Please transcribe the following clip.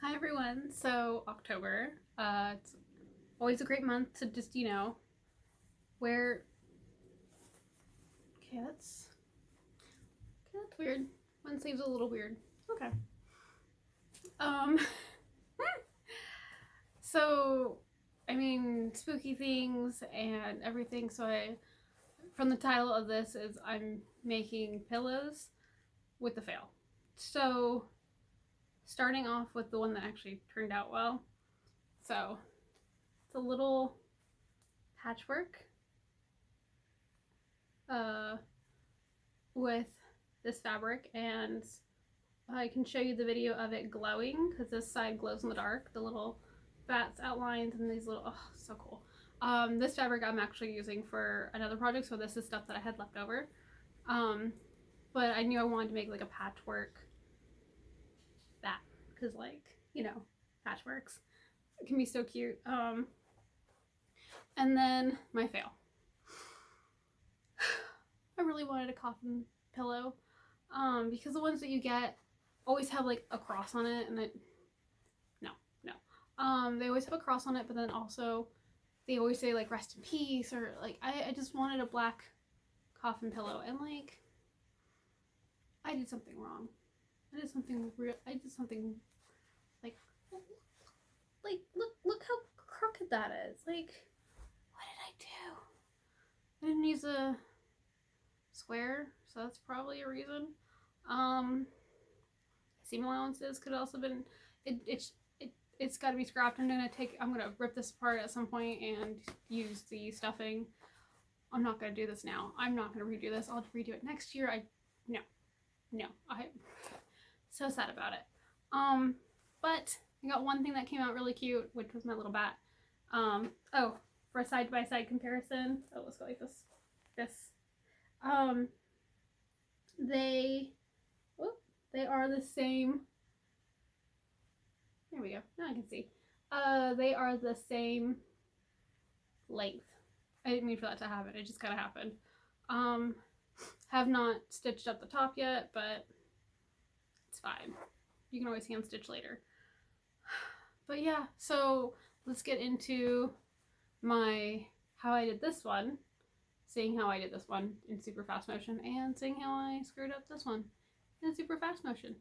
Hi everyone. So October, it's always a great month to just, wear. Okay, that's weird. One sleeve's a little weird. Okay. Um. So, spooky things and everything. From the title of this is I'm making pillows with the fail. So, starting off with the one that actually turned out well. So, it's a little patchwork uh, with this fabric, and I can show you the video of it glowing because this side glows in the dark. The little bats outlines and these little, oh, so cool. This fabric I'm actually using for another project, so this is stuff that I had left over. But I knew I wanted to make like a patchwork bat because, patchworks, it can be so cute. And then my fail. I really wanted a coffin pillow because the ones that you get always have like a cross on it, and they always have a cross on it, but then also they always say like rest in peace, or like I just wanted a black coffin pillow, and like I did something wrong. I did something like look how crooked that is. Like, what did I do? I didn't use a square, so that's probably a reason. Seam allowances could also been it's got to be scrapped. I'm gonna rip this apart at some point and use the stuffing. I'm not gonna do this now. I'm not gonna redo this. I'll redo it next year. I'm so sad about it. But I got one thing that came out really cute, which was my little bat. Oh, for a side-by-side comparison. Oh, let's go like this. They are the same. There we go. Now I can see. They are the same length. I didn't mean for that to happen. It just kind of happened. Have not stitched up the top yet, but it's fine. You can always hand stitch later. But yeah, so let's get into how I did this one, seeing how I did this one in super fast motion, and seeing how I screwed up this one in super fast motion.